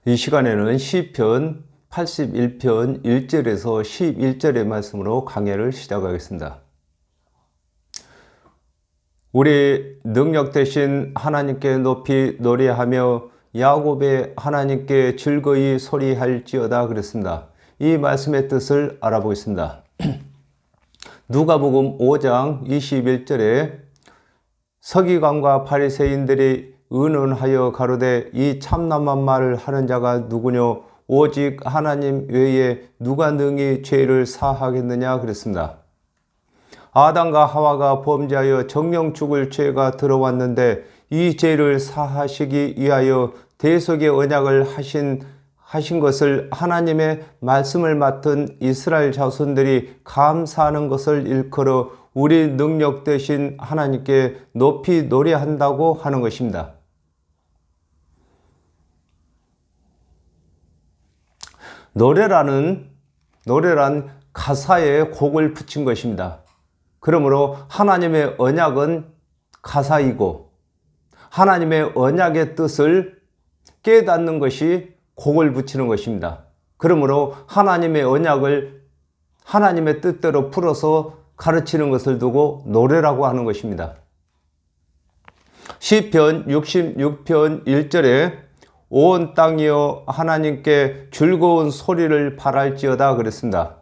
이 시간에는 시편 81편 1절에서 11절의 말씀으로 강해를 시작하겠습니다. 우리 능력 되신 하나님께 높이 노래하며 야곱의 하나님께 즐거이 소리할지어다 그랬습니다. 이 말씀의 뜻을 알아보겠습니다. 누가복음 5장 21절에 서기관과 바리새인들이 의논하여 가로되 이 참남한 말을 하는 자가 누구뇨? 오직 하나님 외에 누가 능히 죄를 사하겠느냐 그랬습니다. 아담과 하와가 범죄하여 정령 죽을 죄가 들어왔는데 이 죄를 사하시기 위하여 대속의 언약을 하신 것을 하나님의 말씀을 맡은 이스라엘 자손들이 감사하는 것을 일컬어 우리 능력 되신 하나님께 높이 노래한다고 하는 것입니다. 노래란 가사에 곡을 붙인 것입니다. 그러므로 하나님의 언약은 가사이고 하나님의 언약의 뜻을 깨닫는 것이 곡을 붙이는 것입니다. 그러므로 하나님의 언약을 하나님의 뜻대로 풀어서 가르치는 것을 두고 노래라고 하는 것입니다. 시편 66편 1절에 온 땅이여 하나님께 즐거운 소리를 발할지어다 그랬습니다.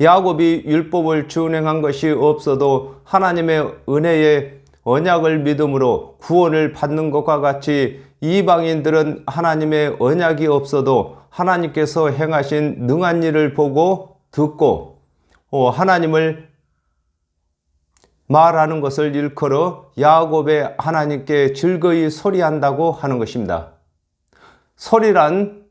야곱이 율법을 준행한 것이 없어도 하나님의 은혜의 언약을 믿음으로 구원을 받는 것과 같이 이방인들은 하나님의 언약이 없어도 하나님께서 행하신 능한 일을 보고 듣고 하나님을 말하는 것을 일컬어 야곱의 하나님께 즐거이 소리한다고 하는 것입니다. 소리란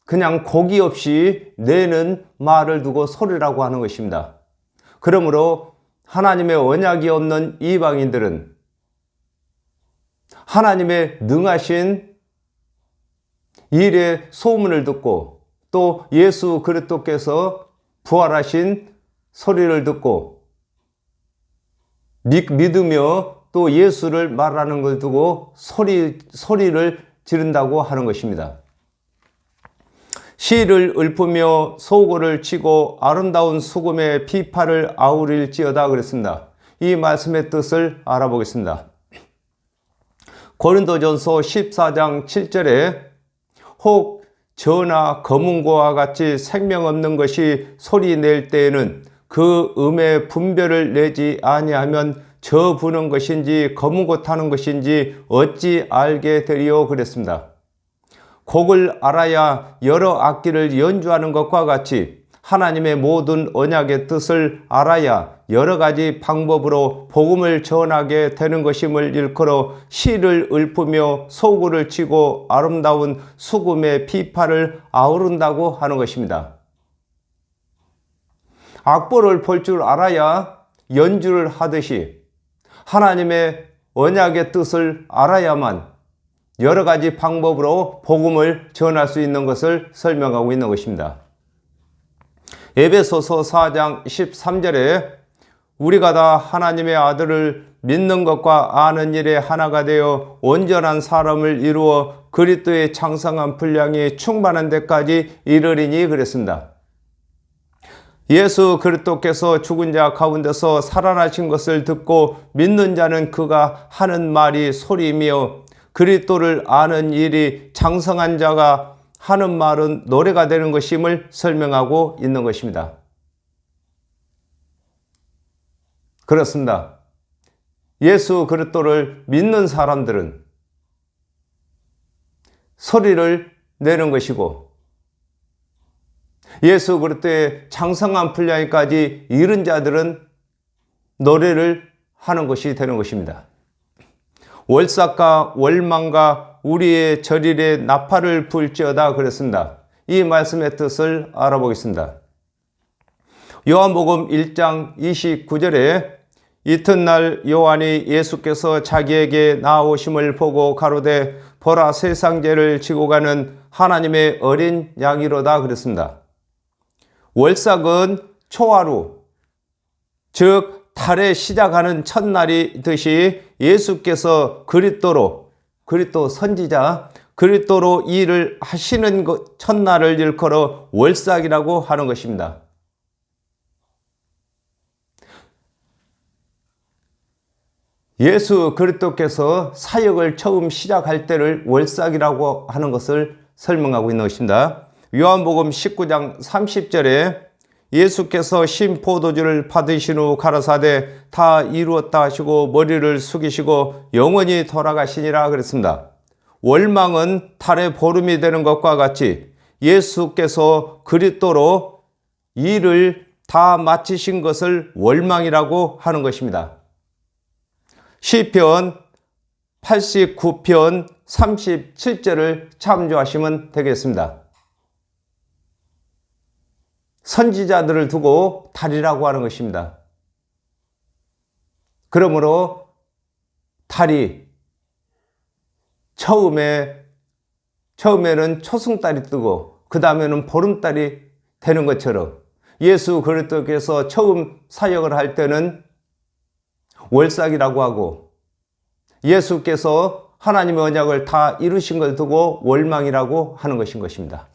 그냥 고기 없이 내는 말을 두고 소리라고 하는 것입니다. 그러므로 하나님의 언약이 없는 이방인들은 하나님의 능하신 일의 소문을 듣고 또 예수 그리스도께서 부활하신 소리를 듣고 믿으며 또 예수를 말하는 걸 두고 소리를 지른다고 하는 것입니다. 시를 읊으며 소고를 치고 아름다운 수금의 비파를 아우릴지어다 그랬습니다. 이 말씀의 뜻을 알아보겠습니다. 고린도전서 14장 7절에 혹 저나 검은고와 같이 생명 없는 것이 소리 낼 때에는 그 음의 분별을 내지 아니하면 저 부는 것인지 검은고 타는 것인지 어찌 알게 되리요 그랬습니다. 곡을 알아야 여러 악기를 연주하는 것과 같이 하나님의 모든 언약의 뜻을 알아야 여러 가지 방법으로 복음을 전하게 되는 것임을 일컬어 시를 읊으며 소구를 치고 아름다운 수금의 비파를 아우른다고 하는 것입니다. 악보를 볼 줄 알아야 연주를 하듯이 하나님의 언약의 뜻을 알아야만 여러 가지 방법으로 복음을 전할 수 있는 것을 설명하고 있는 것입니다. 에베소서 4장 13절에 우리가 다 하나님의 아들을 믿는 것과 아는 일에 하나가 되어 온전한 사람을 이루어 그리스도의 장성한 분량이 충만한 데까지 이르리니 그랬습니다. 예수 그리스도께서 죽은 자 가운데서 살아나신 것을 듣고 믿는 자는 그가 하는 말이 소리이며 그리스도를 아는 일이 장성한 자가 하는 말은 노래가 되는 것임을 설명하고 있는 것입니다. 그렇습니다. 예수 그리스도를 믿는 사람들은 소리를 내는 것이고 예수 그리스도의 장성한 분량까지 이른 자들은 노래를 하는 것이 되는 것입니다. 월삭과 월망과 우리의 절일에 나팔을 불지어다 그랬습니다. 이 말씀의 뜻을 알아보겠습니다. 요한복음 1장 29절에 이튿날 요한이 예수께서 자기에게 나오심을 보고 가로되 보라 세상 죄를 지고 가는 하나님의 어린 양이로다 그랬습니다. 월삭은 초하루, 즉 달에 시작하는 첫날이듯이 예수께서 그리스도 선지자 그리스도로 일을 하시는 첫날을 일컬어 월삭이라고 하는 것입니다. 예수 그리스도께서 사역을 처음 시작할 때를 월삭이라고 하는 것을 설명하고 있는 것입니다. 요한복음 19장 30절에 예수께서 신 포도주를 받으신 후 가라사대 다 이루었다 하시고 머리를 숙이시고 영원히 돌아가시니라 그랬습니다. 월망은 달의 보름이 되는 것과 같이 예수께서 그리스도로 일을 다 마치신 것을 월망이라고 하는 것입니다. 시편 89편 37절을 참조하시면 되겠습니다. 선지자들을 두고 달이라고 하는 것입니다. 그러므로 달이 처음에는 초승달이 뜨고 그 다음에는 보름달이 되는 것처럼 예수 그리스도께서 처음 사역을 할 때는 월삭이라고 하고 예수께서 하나님의 언약을 다 이루신 걸 두고 월망이라고 하는 것입니다.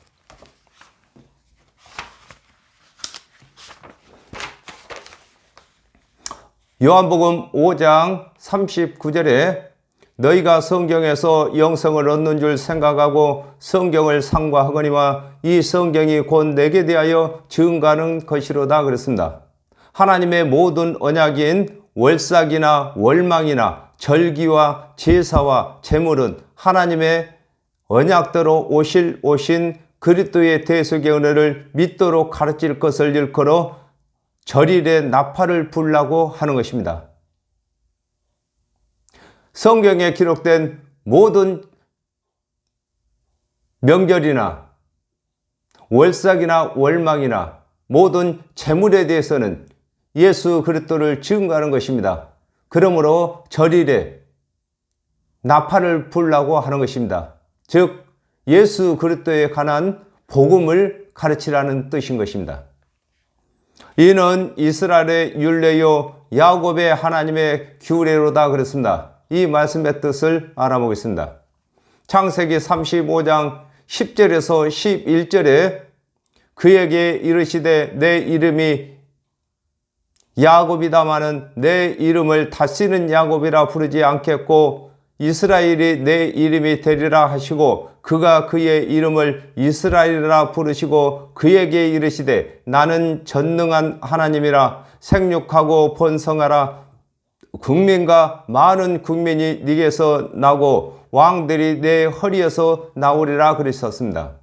요한복음 5장 39절에 너희가 성경에서 영생을 얻는 줄 생각하고 성경을 상고하거니와 이 성경이 곧 내게 대하여 증거하는 것이로다 그랬습니다. 하나님의 모든 언약인 월삭이나 월망이나 절기와 제사와 제물은 하나님의 언약대로 오신 그리스도의 대속의 은혜를 믿도록 가르칠 것을 일컬어 절일에 나팔을 불라고 하는 것입니다. 성경에 기록된 모든 명절이나 월삭이나 월망이나 모든 제물에 대해서는 예수 그리스도를 증거하는 것입니다. 그러므로 절일에 나팔을 불라고 하는 것입니다. 즉 예수 그리스도에 관한 복음을 가르치라는 뜻인 것입니다. 이는 이스라엘의 율례요 야곱의 하나님의 규례로다 그랬습니다. 이 말씀의 뜻을 알아보겠습니다. 창세기 35장 10절에서 11절에 그에게 이르시되 내 이름이 야곱이다마는 내 이름을 다시는 야곱이라 부르지 않겠고 이스라엘이 내 이름이 되리라 하시고 그가 그의 이름을 이스라엘이라 부르시고 그에게 이르시되 나는 전능한 하나님이라 생육하고 번성하라 국민과 많은 국민이 네게서 나고 왕들이 내 허리에서 나오리라 그러셨습니다.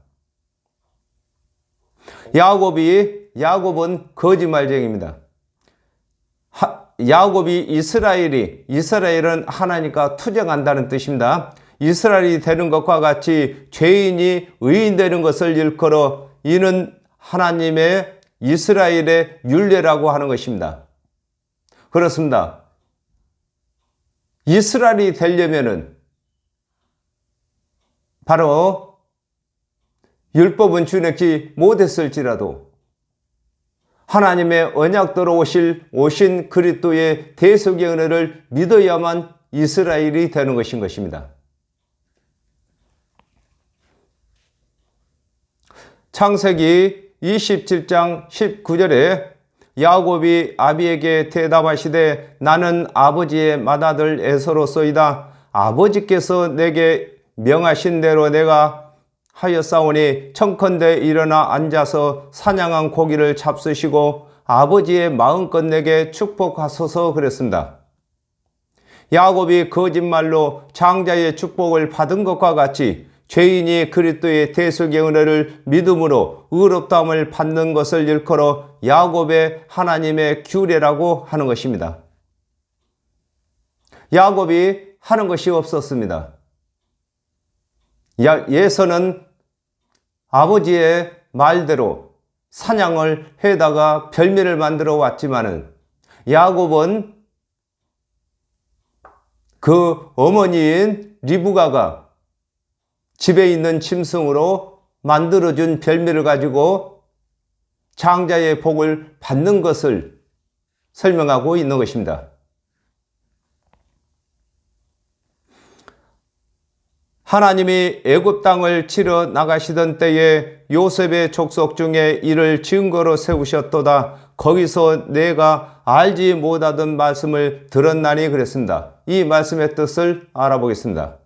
야곱은 거짓말쟁이입니다. 야곱이 이스라엘은 하나님과 투정한다는 뜻입니다. 이스라엘이 되는 것과 같이 죄인이 의인 되는 것을 일컬어 이는 하나님의 이스라엘의 율례라고 하는 것입니다. 그렇습니다. 이스라엘이 되려면은 바로 율법은 준행치 못했을지라도 하나님의 언약대로 오신 그리스도의 대속의 은혜를 믿어야만 이스라엘이 되는 것입니다. 창세기 27장 19절에 야곱이 아비에게 대답하시되 나는 아버지의 맏아들 에서로소이다. 아버지께서 내게 명하신 대로 내가 하였사오니 청컨대 일어나 앉아서 사냥한 고기를 잡수시고 아버지의 마음껏 내게 축복하소서 그랬습니다. 야곱이 거짓말로 장자의 축복을 받은 것과 같이 죄인이 그리스도의 대속의 은혜를 믿음으로 의롭다함을 받는 것을 일컬어 야곱의 하나님의 규례라고 하는 것입니다. 야곱이 하는 것이 없었습니다. 예서는 아버지의 말대로 사냥을 해다가 별미를 만들어 왔지만은 야곱은 그 어머니인 리브가가 집에 있는 짐승으로 만들어준 별미를 가지고 장자의 복을 받는 것을 설명하고 있는 것입니다. 하나님이 애굽 땅을 치러 나가시던 때에 요셉의 족속 중에 이를 증거로 세우셨도다. 거기서 내가 알지 못하던 말씀을 들었나니 그랬습니다. 이 말씀의 뜻을 알아보겠습니다.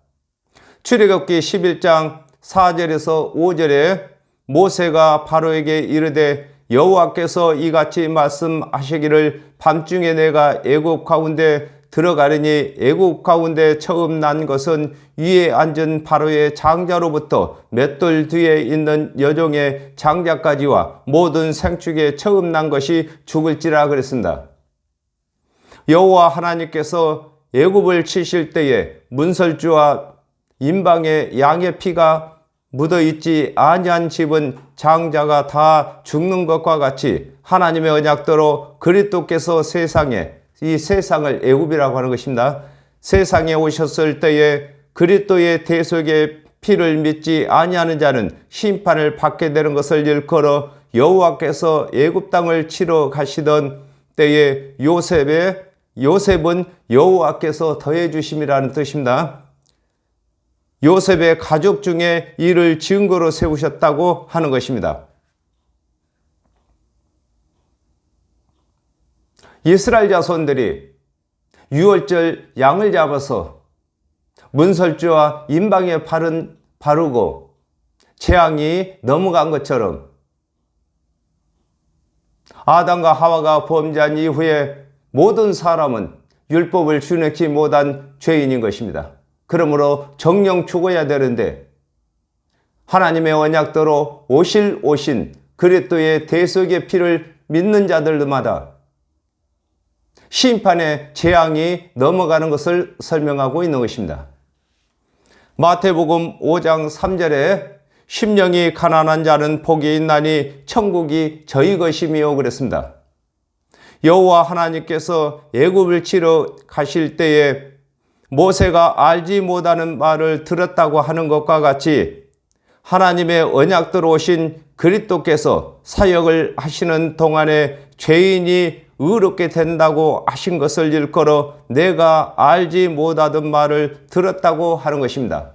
출애굽기 11장 4절에서 5절에 모세가 바로에게 이르되 여호와께서 이같이 말씀하시기를 밤중에 내가 애굽 가운데 들어가려니 애굽 가운데 처음 난 것은 위에 앉은 바로의 장자로부터 맷돌 뒤에 있는 여종의 장자까지와 모든 생축에 처음 난 것이 죽을지라 그랬습니다. 여호와 하나님께서 애굽을 치실 때에 문설주와 임방에 양의 피가 묻어있지 아니한 집은 장자가 다 죽는 것과 같이 하나님의 언약대로 그리스도께서 이 세상을 애굽이라고 하는 것입니다. 세상에 오셨을 때에 그리스도의 대속의 피를 믿지 아니하는 자는 심판을 받게 되는 것을 일컬어 여호와께서 애굽 땅을 치러 가시던 때에 요셉은 여호와께서 더해 주심이라는 뜻입니다. 요셉의 가족 중에 이를 증거로 세우셨다고 하는 것입니다. 이스라엘 자손들이 유월절 양을 잡아서 문설주와 임방에 바르고 재앙이 넘어간 것처럼 아담과 하와가 범죄한 이후에 모든 사람은 율법을 준행치 못한 죄인인 것입니다. 그러므로 정령 죽어야 되는데 하나님의 언약대로 오신 그리스도의 대속의 피를 믿는 자들마다 심판의 재앙이 넘어가는 것을 설명하고 있는 것입니다. 마태복음 5장 3절에 심령이 가난한 자는 복이 있나니 천국이 저희 것이며 그랬습니다. 여호와 하나님께서 애굽을 치러 가실 때에 모세가 알지 못하는 말을 들었다고 하는 것과 같이 하나님의 언약대로 오신 그리스도께서 사역을 하시는 동안에 죄인이 의롭게 된다고 하신 것을 일컬어 내가 알지 못하던 말을 들었다고 하는 것입니다.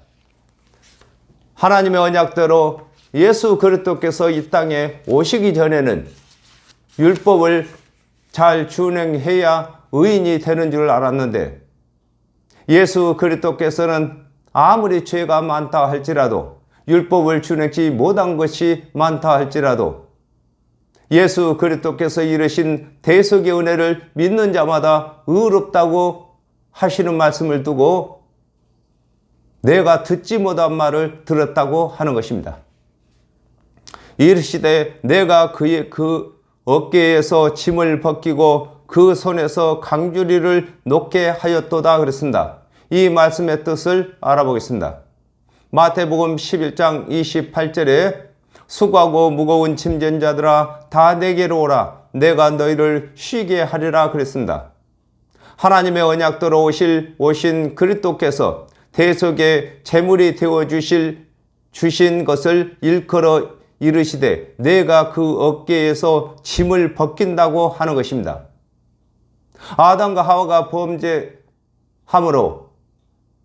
하나님의 언약대로 예수 그리스도께서 이 땅에 오시기 전에는 율법을 잘 준행해야 의인이 되는 줄 알았는데 예수 그리스도께서는 아무리 죄가 많다 할지라도 율법을 준행치 못한 것이 많다 할지라도 예수 그리스도께서 이르신 대속의 은혜를 믿는 자마다 의롭다고 하시는 말씀을 두고 내가 듣지 못한 말을 들었다고 하는 것입니다. 이르시되 내가 그의 그 어깨에서 짐을 벗기고 그 손에서 강주리를 놓게 하였도다 그랬습니다. 이 말씀의 뜻을 알아보겠습니다. 마태복음 11장 28절에 수고하고 무거운 짐진 자들아 다 내게로 오라 내가 너희를 쉬게 하리라 그랬습니다. 하나님의 언약대로 오신 그리스도께서 대속의 제물이 되어 주신 것을 일컬어 이르시되 내가 그 어깨에서 짐을 벗긴다고 하는 것입니다. 아담과 하와가 범죄함으로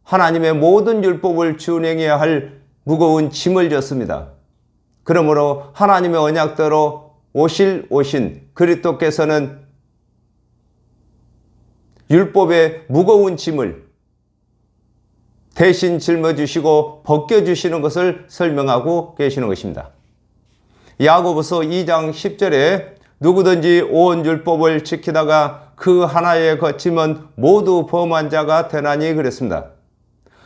하나님의 모든 율법을 준행해야 할 무거운 짐을 졌습니다. 그러므로 하나님의 언약대로 오신 그리스도께서는 율법의 무거운 짐을 대신 짊어주시고 벗겨주시는 것을 설명하고 계시는 것입니다. 야고보서 2장 10절에 누구든지 온 율법을 지키다가 그 하나에 거치면 모두 범한 자가 되나니 그랬습니다.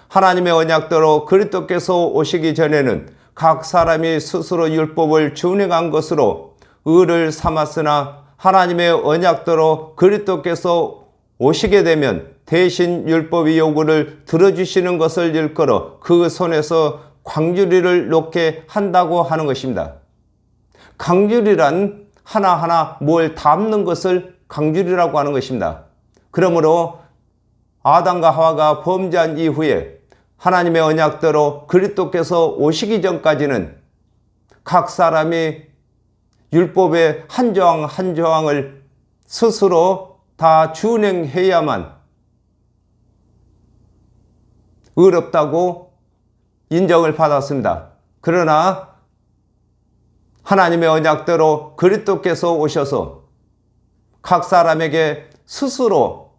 하나님의 언약대로 그리스도께서 오시기 전에는 각 사람이 스스로 율법을 준행한 것으로 의를 삼았으나 하나님의 언약대로 그리스도께서 오시게 되면 대신 율법의 요구를 들어주시는 것을 일컬어 그 손에서 광주리를 놓게 한다고 하는 것입니다. 강주리란 하나하나 뭘 담는 것을 강주리라고 하는 것입니다. 그러므로 아담과 하와가 범죄한 이후에 하나님의 언약대로 그리스도께서 오시기 전까지는 각 사람이 율법의 한 조항 한 조항을 스스로 다 준행해야만 의롭다고 인정을 받았습니다. 그러나 하나님의 언약대로 그리스도께서 오셔서 각 사람에게 스스로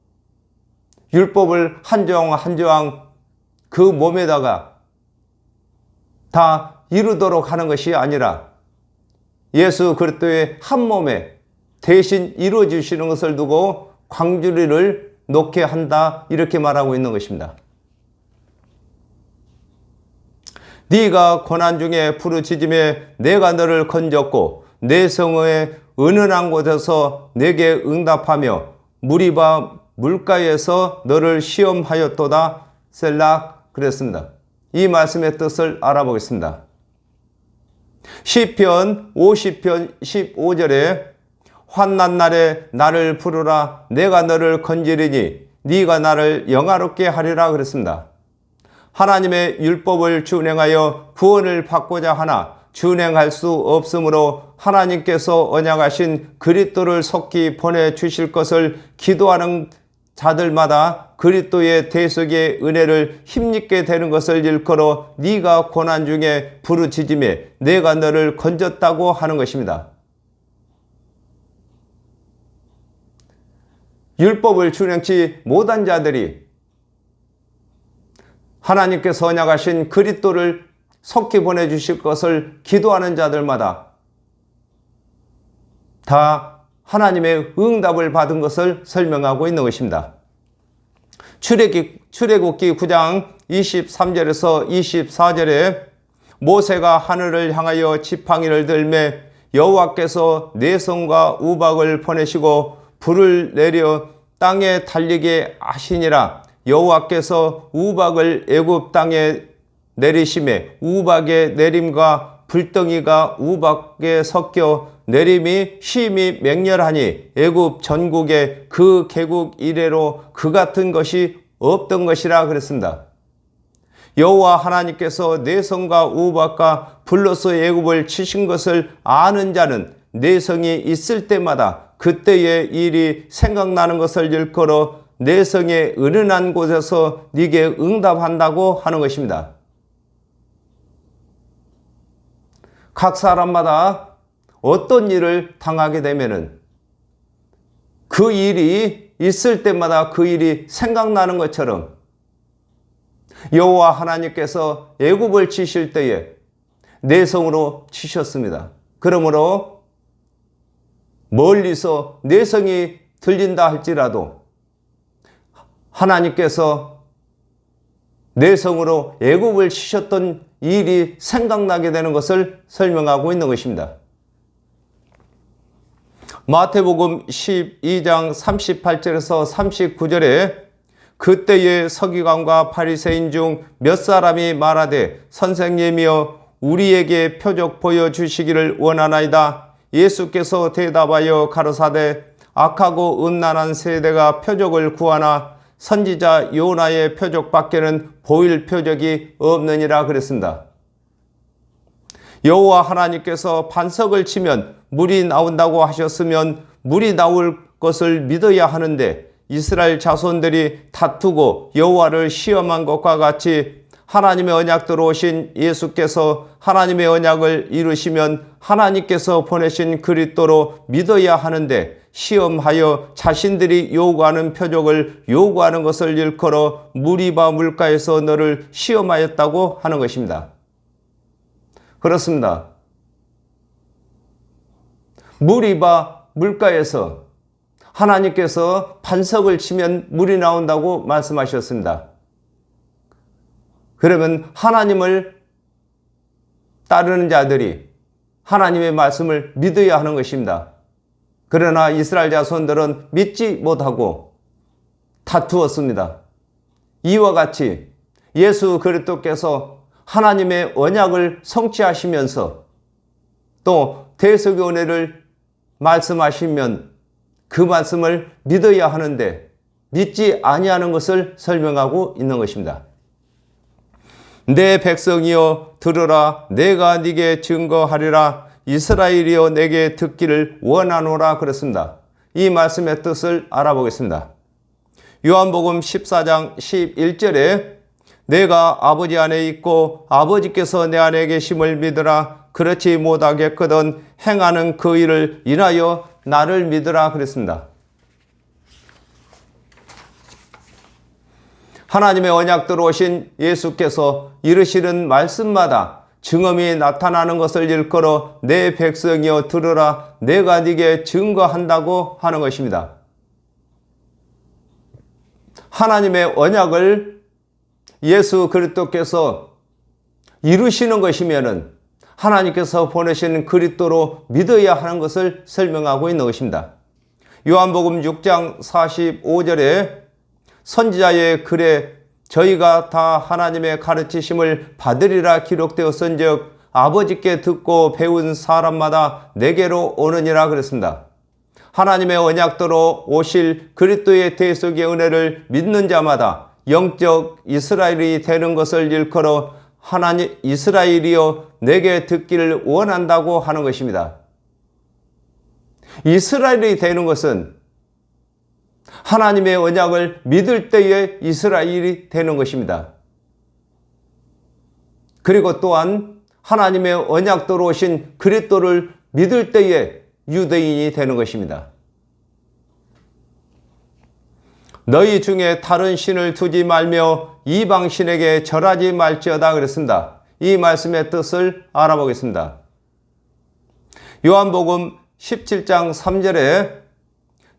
율법을 한 조항 한 조항 그 몸에다가 다 이루도록 하는 것이 아니라 예수 그리스도의 한 몸에 대신 이루어 주시는 것을 두고 광주리를 놓게 한다, 이렇게 말하고 있는 것입니다. 네가 고난 중에 부르짖음에 내가 너를 건졌고 내 성의 은은한 곳에서 내게 응답하며 무리바 물가에서 너를 시험하였도다. 셀라. 그랬습니다. 이 말씀의 뜻을 알아보겠습니다. 시편 50편 15절에 환난 날에 나를 부르라 내가 너를 건지리니 네가 나를 영화롭게 하리라 그랬습니다. 하나님의 율법을 준행하여 구원을 받고자 하나 준행할 수 없으므로 하나님께서 언약하신 그리스도를 속히 보내주실 것을 기도하는 자들마다 그리스도의 대속의 은혜를 힘입게 되는 것을 일컬어 네가 고난 중에 부르짖음에 내가 너를 건졌다고 하는 것입니다. 율법을 준행치 못한 자들이 하나님께서 언약하신 그리스도를 속히 보내주실 것을 기도하는 자들마다 다 하나님의 응답을 받은 것을 설명하고 있는 것입니다. 출애굽기 9장 23절에서 24절에 모세가 하늘을 향하여 지팡이를 들매 여호와께서 내성과 우박을 보내시고 불을 내려 땅에 달리게 하시니라. 여호와께서 우박을 애굽 땅에 내리심에 우박의 내림과 불덩이가 우박에 섞여 내림이 심히 맹렬하니 애굽 전국에 그 개국 이래로 그 같은 것이 없던 것이라 그랬습니다. 여호와 하나님께서 내성과 우박과 불로서 애굽을 치신 것을 아는 자는 내성이 있을 때마다 그때의 일이 생각나는 것을 일컬어 내성의 은은한 곳에서 네게 응답한다고 하는 것입니다. 각 사람마다 어떤 일을 당하게 되면은 그 일이 있을 때마다 그 일이 생각나는 것처럼 여호와 하나님께서 애굽을 치실 때에 내성으로 치셨습니다. 그러므로 멀리서 내성이 들린다 할지라도 하나님께서 내성으로 애굽을 치셨던 일이 생각나게 되는 것을 설명하고 있는 것입니다. 마태복음 12장 38절에서 39절에 그때의 서기관과 바리새인 중 몇 사람이 말하되 선생님이여 우리에게 표적 보여주시기를 원하나이다. 예수께서 대답하여 가로사대 악하고 음란한 세대가 표적을 구하나 선지자 요나의 표적밖에는 보일 표적이 없느니라 그랬습니다. 여호와 하나님께서 반석을 치면 물이 나온다고 하셨으면 물이 나올 것을 믿어야 하는데 이스라엘 자손들이 다투고 여호와를 시험한 것과 같이 하나님의 언약대로 오신 예수께서 하나님의 언약을 이루시면 하나님께서 보내신 그리스도로 믿어야 하는데 시험하여 자신들이 요구하는 표적을 요구하는 것을 일컬어 무리바 물가에서 너를 시험하였다고 하는 것입니다. 그렇습니다. 무리바 물가에서 하나님께서 반석을 치면 물이 나온다고 말씀하셨습니다. 그러면 하나님을 따르는 자들이 하나님의 말씀을 믿어야 하는 것입니다. 그러나 이스라엘 자손들은 믿지 못하고 다투었습니다. 이와 같이 예수 그리스도께서 하나님의 언약을 성취하시면서 또 대속의 은혜를 말씀하시면 그 말씀을 믿어야 하는데 믿지 아니하는 것을 설명하고 있는 것입니다. 내 백성이여 들으라 내가 네게 증거하리라 이스라엘이여 내게 듣기를 원하노라 그랬습니다. 이 말씀의 뜻을 알아보겠습니다. 요한복음 14장 11절에 내가 아버지 안에 있고 아버지께서 내 안에 계심을 믿으라. 그렇지 못하겠거든 행하는 그 일을 인하여 나를 믿으라 그랬습니다. 하나님의 언약대로 오신 예수께서 이르시는 말씀마다 증언이 나타나는 것을 일컬어 내 백성이여 들으라 내가 네게 증거한다고 하는 것입니다. 하나님의 언약을 예수 그리스도께서 이루시는 것이면은 하나님께서 보내신 그리스도로 믿어야 하는 것을 설명하고 있는 것입니다. 요한복음 6장 45절에 선지자의 글에 저희가 다 하나님의 가르치심을 받으리라 기록되었은즉 아버지께 듣고 배운 사람마다 내게로 오느니라 그랬습니다. 하나님의 언약대로 오실 그리스도의 대속의 은혜를 믿는 자마다 영적 이스라엘이 되는 것을 일컬어 하나님 이스라엘이여 내게 듣기를 원한다고 하는 것입니다. 이스라엘이 되는 것은 하나님의 언약을 믿을 때에 이스라엘이 되는 것입니다. 그리고 또한 하나님의 언약대로 오신 그리스도를 믿을 때에 유대인이 되는 것입니다. 너희 중에 다른 신을 두지 말며 이방 신에게 절하지 말지어다 그랬습니다. 이 말씀의 뜻을 알아보겠습니다. 요한복음 17장 3절에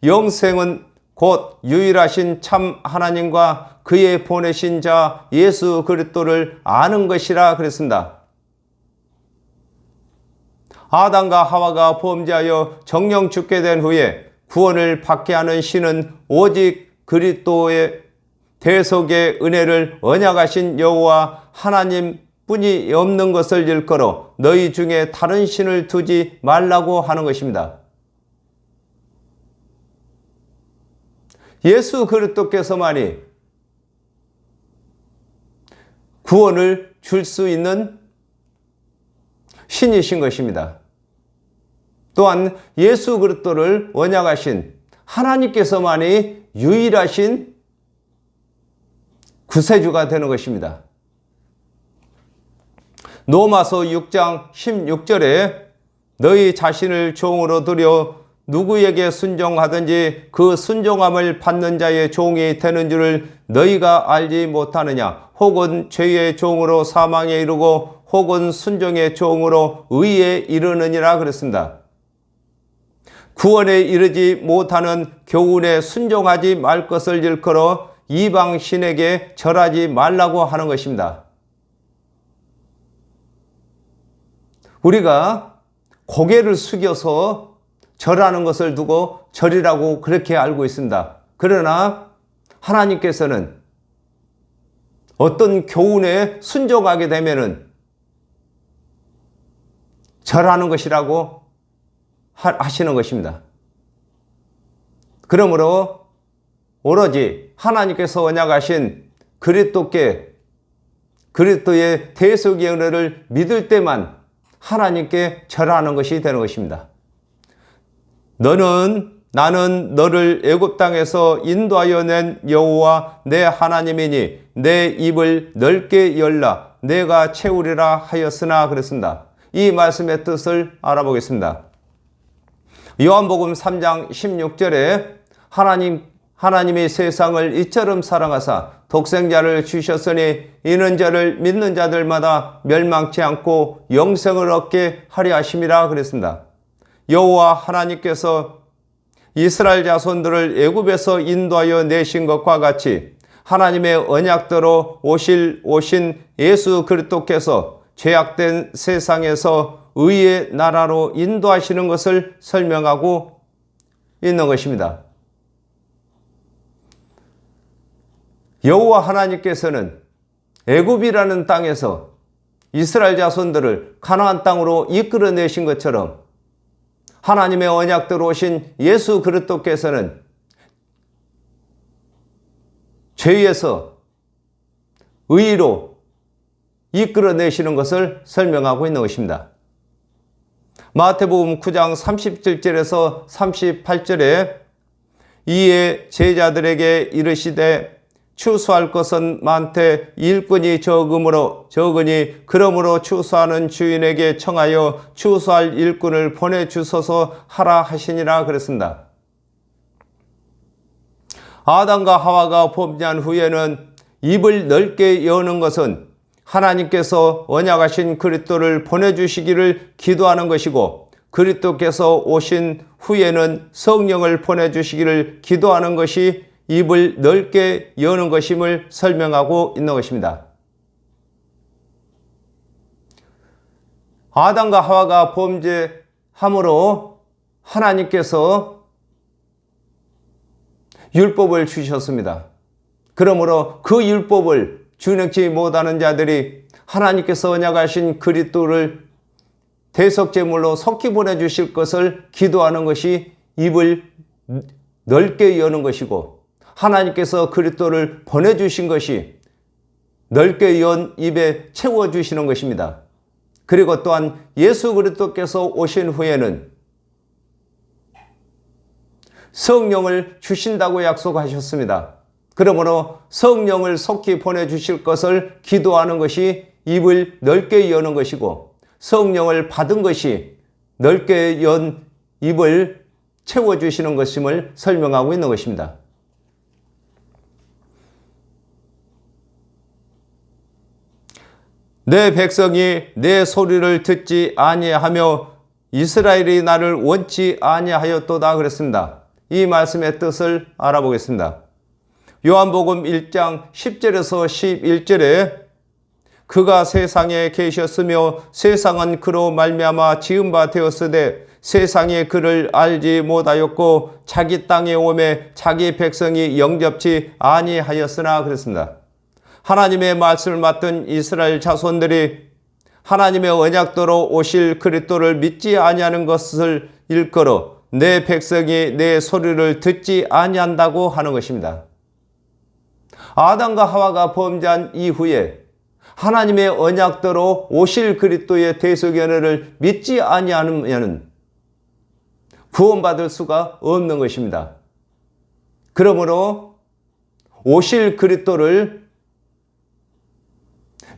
영생은 곧 유일하신 참 하나님과 그의 보내신 자 예수 그리스도를 아는 것이라 그랬습니다. 아담과 하와가 범죄하여 정령 죽게 된 후에 구원을 받게 하는 신은 오직 그리스도의 대속의 은혜를 언약하신 여호와 하나님 뿐이 없는 것을 일컬어 너희 중에 다른 신을 두지 말라고 하는 것입니다. 예수 그리스도께서만이 구원을 줄 수 있는 신이신 것입니다. 또한 예수 그리스도를 언약하신 하나님께서만이 유일하신 구세주가 되는 것입니다. 로마서 6장 16절에 너희 자신을 종으로 들여 누구에게 순종하든지 그 순종함을 받는 자의 종이 되는 줄을 너희가 알지 못하느냐. 혹은 죄의 종으로 사망에 이르고 혹은 순종의 종으로 의에 이르느니라 그랬습니다. 구원에 이르지 못하는 교훈에 순종하지 말 것을 일컬어 이방 신에게 절하지 말라고 하는 것입니다. 우리가 고개를 숙여서 절하는 것을 두고 절이라고 그렇게 알고 있습니다. 그러나 하나님께서는 어떤 교훈에 순종하게 되면은 절하는 것이라고 하시는 것입니다. 그러므로 오로지 하나님께서 언약하신 그리스도께 그리스도의 대속의 은혜를 믿을 때만 하나님께 절하는 것이 되는 것입니다. 나는 너를 애굽 땅에서 인도하여 낸 여호와 내 하나님이니 내 입을 넓게 열라 내가 채우리라 하였으나 그랬습니다. 이 말씀의 뜻을 알아보겠습니다. 요한복음 3장 16절에 하나님이 세상을 이처럼 사랑하사 독생자를 주셨으니 이는 저를 믿는 자들마다 멸망치 않고 영생을 얻게 하려 하심이라 그랬습니다. 여호와 하나님께서 이스라엘 자손들을 애굽에서 인도하여 내신 것과 같이 하나님의 언약대로 오신 예수 그리스도께서 죄악된 세상에서 의의 나라로 인도하시는 것을 설명하고 있는 것입니다. 여호와 하나님께서는 애굽이라는 땅에서 이스라엘 자손들을 가나안 땅으로 이끌어내신 것처럼 하나님의 언약대로 오신 예수 그리스도께서는 죄에서 의로 이끌어내시는 것을 설명하고 있는 것입니다. 마태복음 9장 37절에서 38절에 이에 제자들에게 이르시되 추수할 것은 많되 일꾼이 적으니 그러므로 추수하는 주인에게 청하여 추수할 일꾼을 보내주소서 하라 하시니라 그랬습니다. 아담과 하와가 범죄한 후에는 입을 넓게 여는 것은 하나님께서 언약하신 그리스도를 보내주시기를 기도하는 것이고, 그리스도께서 오신 후에는 성령을 보내주시기를 기도하는 것이 입을 넓게 여는 것임을 설명하고 있는 것입니다. 아담과 하와가 범죄함으로 하나님께서 율법을 주셨습니다. 그러므로 그 율법을 준행치 못하는 자들이 하나님께서 언약하신 그리스도를 대속제물로 속히 보내주실 것을 기도하는 것이 입을 넓게 여는 것이고, 하나님께서 그리스도를 보내주신 것이 넓게 연 입에 채워주시는 것입니다. 그리고 또한 예수 그리스도께서 오신 후에는 성령을 주신다고 약속하셨습니다. 그러므로 성령을 속히 보내주실 것을 기도하는 것이 입을 넓게 여는 것이고, 성령을 받은 것이 넓게 연 입을 채워주시는 것임을 설명하고 있는 것입니다. 내 백성이 내 소리를 듣지 아니하며 이스라엘이 나를 원치 아니하였도다 그랬습니다. 이 말씀의 뜻을 알아보겠습니다. 요한복음 1장 10절에서 11절에 그가 세상에 계셨으며 세상은 그로 말미암아 지은 바 되었으되 세상이 그를 알지 못하였고 자기 땅에 오매 자기 백성이 영접치 아니하였으나 그랬습니다. 하나님의 말씀을 맡은 이스라엘 자손들이 하나님의 언약대로 오실 그리스도를 믿지 아니하는 것을 일컬어 내 백성이 내 소리를 듣지 아니한다고 하는 것입니다. 아담과 하와가 범죄한 이후에 하나님의 언약대로 오실 그리스도의 대속의 은혜를 믿지 아니하면 구원받을 수가 없는 것입니다. 그러므로 오실 그리스도를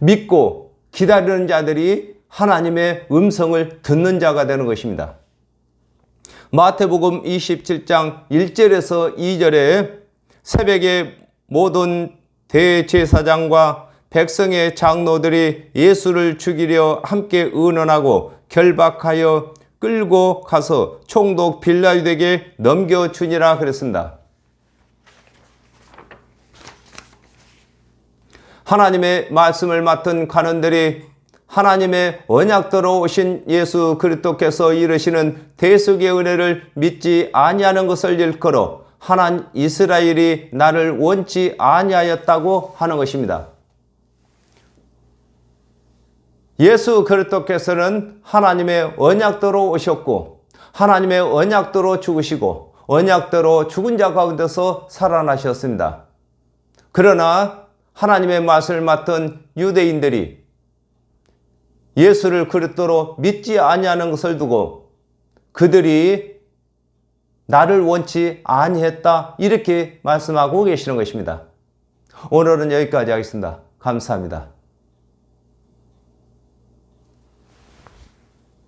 믿고 기다리는 자들이 하나님의 음성을 듣는 자가 되는 것입니다. 마태복음 27장 1절에서 2절에 새벽에 모든 대제사장과 백성의 장로들이 예수를 죽이려 함께 의논하고 결박하여 끌고 가서 총독 빌라도에게 넘겨주니라 그랬습니다. 하나님의 말씀을 맡은 관원들이 하나님의 언약대로 오신 예수 그리스도께서 이르시는 대속의 은혜를 믿지 아니하는 것을 일컬어 이스라엘이 나를 원치 아니하였다고 하는 것입니다. 예수 그리스도께서는 하나님의 언약대로 오셨고 하나님의 언약대로 죽으시고 언약대로 죽은 자 가운데서 살아나셨습니다. 그러나 하나님의 말씀을 맡은 유대인들이 예수를 그리스도로 믿지 아니하는 것을 두고 그들이 나를 원치 아니했다 이렇게 말씀하고 계시는 것입니다. 오늘은 여기까지 하겠습니다. 감사합니다.